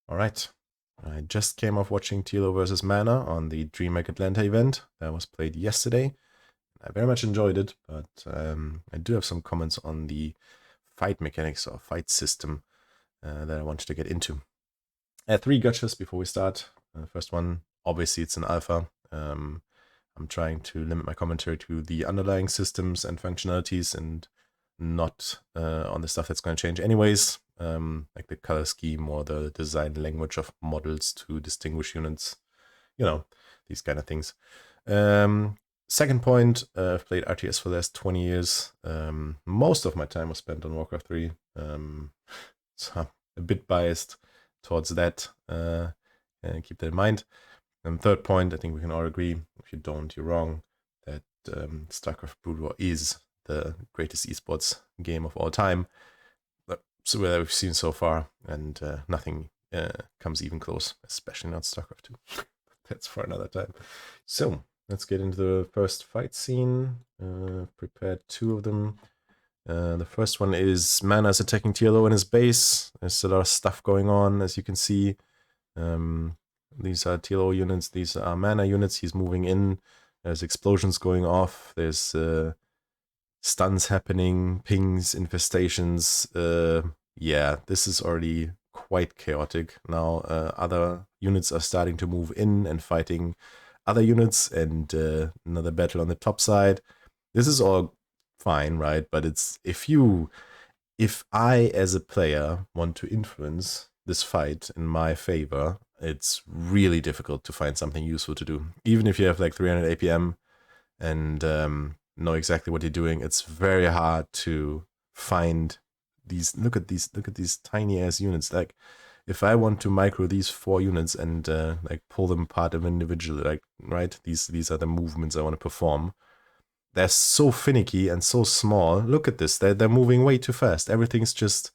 All right. I just came off watching Tilo versus Mana on the DreamHack Atlanta event that was played yesterday. I very much enjoyed it, but I do have some comments on the fight mechanics or fight system that I wanted to get into. I have 3 gotchas before we start. First one, obviously it's an alpha. I'm trying to limit my commentary to the underlying systems and functionalities and not on the stuff that's going to change anyways, like the color scheme or the design language of models to distinguish units, these kind of things. Second point, I've played RTS for the last 20 years. Most of my time was spent on Warcraft 3, so I'm a bit biased towards that, and keep that in mind. And third point, I think we can all agree, if you don't, you're wrong, that StarCraft Brood War is the greatest esports game of all time. So that we've seen so far, and nothing comes even close, especially not StarCraft 2. That's for another time. So let's get into the first fight scene. Prepared 2 of them. The first one is Mana's attacking TLO in his base. There's a lot of stuff going on, as you can see. These are TLO units, these are Mana units. He's moving in. There's explosions going off. There's stuns happening, pings, infestations. Yeah, this is already quite chaotic. Now other units are starting to move in and fighting other units, and another battle on the top side. This is all fine, right? But it's if I as a player want to influence this fight in my favor, it's really difficult to find something useful to do. Even if you have like 300 APM and know exactly what you're doing, it's very hard to find these. Look at these tiny ass units. Like, if I want to micro these 4 units and like pull them apart of individually, like, right, these are the movements I want to perform. They're so finicky and so small. Look at this. They're moving way too fast. Everything's just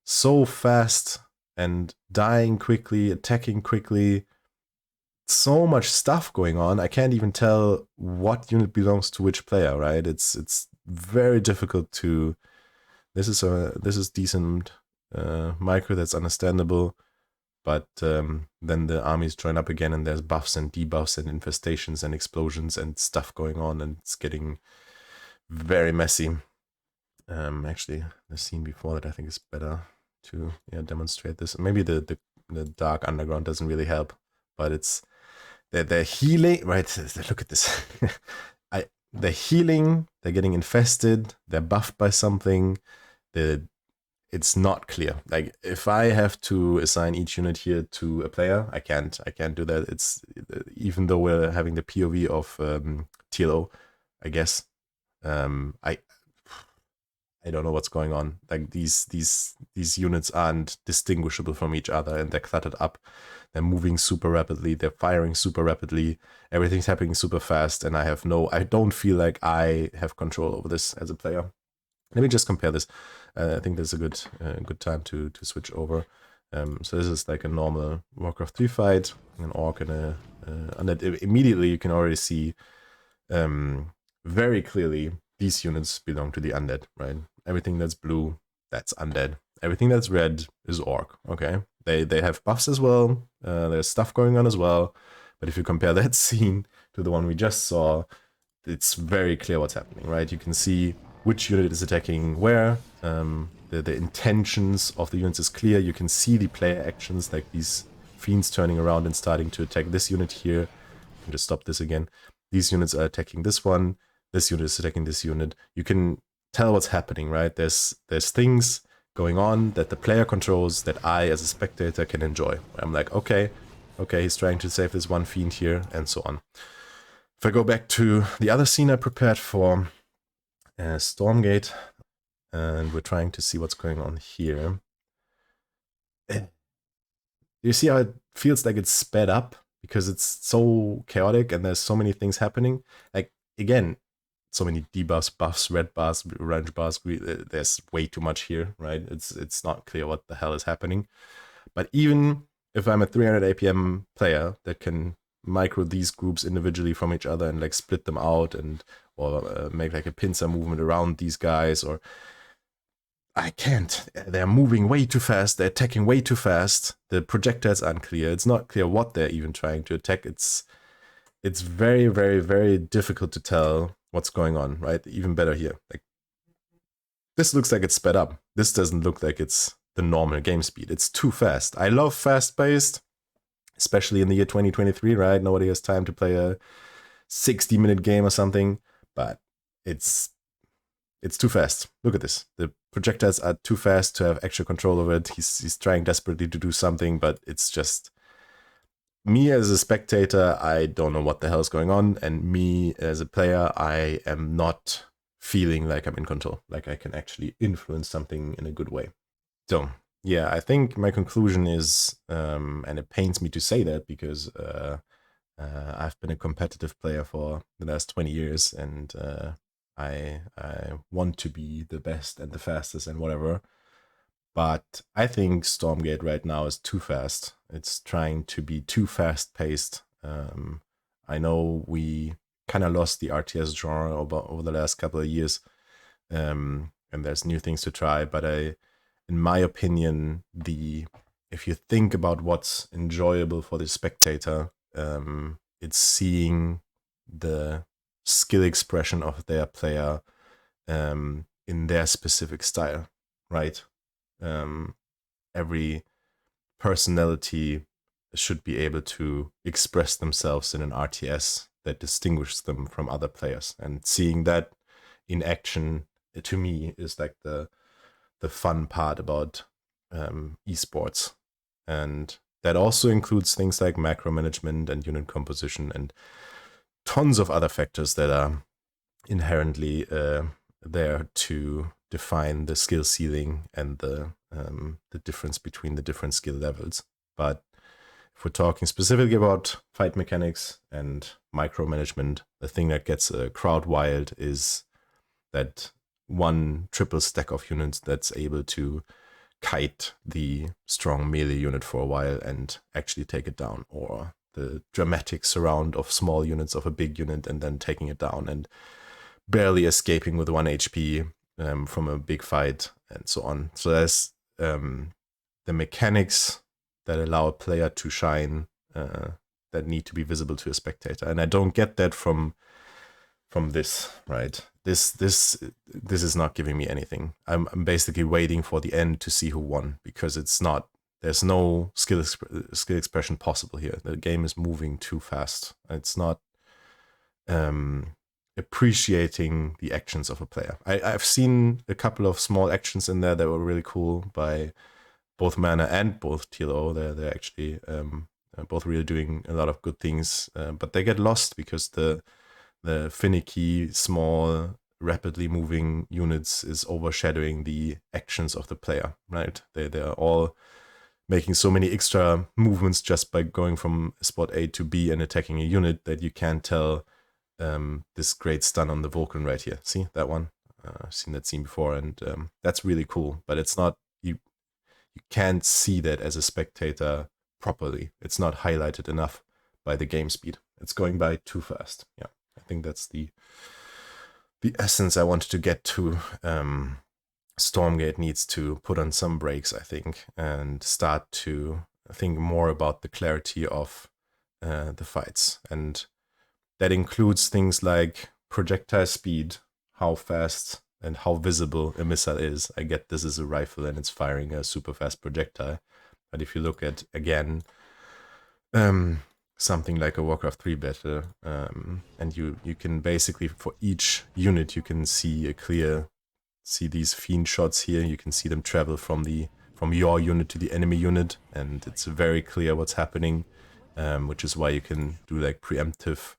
so fast and dying quickly, attacking quickly. So much stuff going on. I can't even tell what unit belongs to which player, right? It's very difficult to. This is decent micro, that's understandable, but then the armies join up again and there's buffs and debuffs and infestations and explosions and stuff going on, and it's getting very messy. Actually, the scene before that I think is better to demonstrate this. Maybe the dark underground doesn't really help, but it's they're healing, right? Look at this. They're healing, they're getting infested, they're buffed by something. It's not clear. Like, if I have to assign each unit here to a player, I can't do that. It's even though we're having the POV of TLO, I guess. I don't know what's going on. Like, these units aren't distinguishable from each other, and they're cluttered up. They're moving super rapidly. They're firing super rapidly. Everything's happening super fast, and I don't feel like I have control over this as a player. Let me just compare this. I think there's a good time to switch over. So this is like a normal Warcraft 3 fight, an orc and a undead. Immediately you can already see very clearly these units belong to the undead, right? Everything that's blue, that's undead. Everything that's red is orc, okay? They have buffs as well. There's stuff going on as well. But if you compare that scene to the one we just saw, it's very clear what's happening, right? You can see which unit is attacking where. The intentions of the units is clear. You can see the player actions, like these fiends turning around and starting to attack this unit here. I can just stop this again. These units are attacking this one. This unit is attacking this unit. You can tell what's happening, right? There's things going on that the player controls that I, as a spectator, can enjoy. I'm like, okay, he's trying to save this one fiend here, and so on. If I go back to the other scene I prepared for Stormgate, and we're trying to see what's going on here. You see how it feels like it's sped up because it's so chaotic and there's so many things happening. Like, again, so many debuffs, buffs, red bars, orange bars. There's way too much here, right? It's not clear what the hell is happening. But even if I'm a 300 APM player that can micro these groups individually from each other and like split them out or make like a pincer movement around these guys, or I can't. They're moving way too fast. They're attacking way too fast. The projectiles aren't clear. It's not clear what they're even trying to attack. It's very, very, very difficult to tell what's going on, right? Even better here. Like, this looks like it's sped up. This doesn't look like it's the normal game speed. It's too fast. I love fast-paced, especially in the year 2023, right? Nobody has time to play a 60-minute game or something, but it's too fast. Look at this. The projectiles are too fast to have actual control over it. He's trying desperately to do something, but it's just... Me as a spectator, I don't know what the hell is going on, and me as a player, I am not feeling like I'm in control, like I can actually influence something in a good way. So, yeah, I think my conclusion is, and it pains me to say that because I've been a competitive player for the last 20 years, and I want to be the best and the fastest and whatever. But I think Stormgate right now is too fast. It's trying to be too fast-paced. I know we kind of lost the RTS genre over the last couple of years, and there's new things to try. But in my opinion, if you think about what's enjoyable for the spectator, it's seeing the skill expression of their player in their specific style, right? Every personality should be able to express themselves in an RTS that distinguishes them from other players, and seeing that in action, to me, is like the fun part about esports. And that also includes things like macro management and unit composition and tons of other factors that are inherently there to define the skill ceiling and the difference between the different skill levels. But if we're talking specifically about fight mechanics and micromanagement, the thing that gets a crowd wild is that one triple stack of units that's able to kite the strong melee unit for a while and actually take it down, or the dramatic surround of small units of a big unit and then taking it down and barely escaping with 1 HP from a big fight, and so on. So there's the mechanics that allow a player to shine that need to be visible to a spectator, and I don't get that from this, right? This is not giving me anything. I'm basically waiting for the end to see who won, because it's not. There's no skill expression possible here. The game is moving too fast. It's not appreciating the actions of a player. I've seen a couple of small actions in there that were really cool by both Mana and both TLO. They're actually both really doing a lot of good things, but they get lost because the finicky, small, rapidly moving units is overshadowing the actions of the player, right? They're all making so many extra movements just by going from spot A to B and attacking a unit that you can't tell this great stun on the Vulcan right here. See that one? I've seen that scene before, and that's really cool, but it's not, you can't see that as a spectator properly. It's not highlighted enough by the game speed. It's going by too fast. Yeah, I think that's the essence I wanted to get to. Stormgate needs to put on some brakes, I think, and start to think more about the clarity of the fights. And that includes things like projectile speed, how fast and how visible a missile is. I get this is a rifle and it's firing a super fast projectile. But if you look at, again, something like a Warcraft 3 battle, and you can basically, for each unit, you can see these fiend shots here. You can see them travel from your unit to the enemy unit, and it's very clear what's happening, which is why you can do like preemptive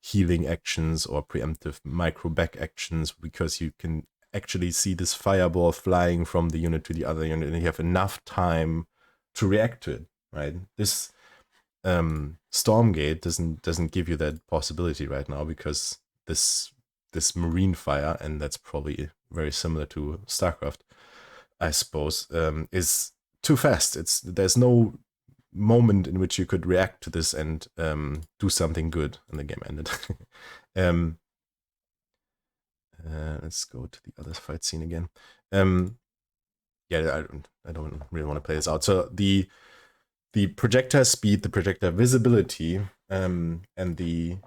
healing actions or preemptive micro back actions, because you can actually see this fireball flying from the unit to the other unit, and you have enough time to react to it, right? This Stormgate doesn't give you that possibility right now, because this marine fire, and that's probably very similar to StarCraft, I suppose, is too fast. There's no moment in which you could react to this and do something good, and the game ended. Let's go to the other fight scene again. yeah, I don't really want to play this out. So the projectile speed, the projectile visibility, and the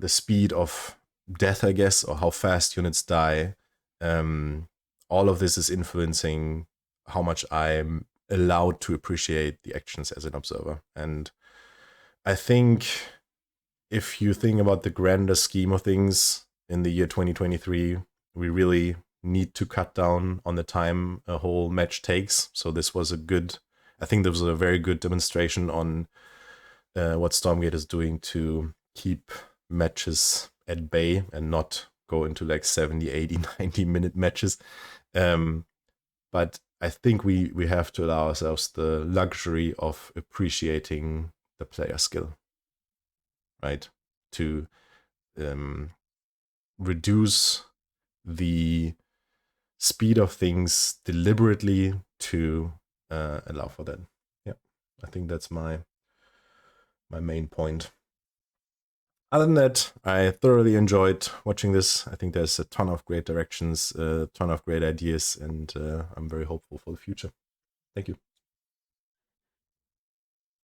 speed of death, I guess, or how fast units die, all of this is influencing how much I'm allowed to appreciate the actions as an observer. And I think if you think about the grander scheme of things in the year 2023, we really need to cut down on the time a whole match takes. So this was I think this was a very good demonstration on what Stormgate is doing to keep matches at bay and not go into like 70, 80, 90-minute matches. But I think we have to allow ourselves the luxury of appreciating the player skill, right? To reduce the speed of things deliberately to allow for that. Yeah, I think that's my main point. Other than that, I thoroughly enjoyed watching this. I think there's a ton of great directions, a ton of great ideas, and I'm very hopeful for the future. Thank you.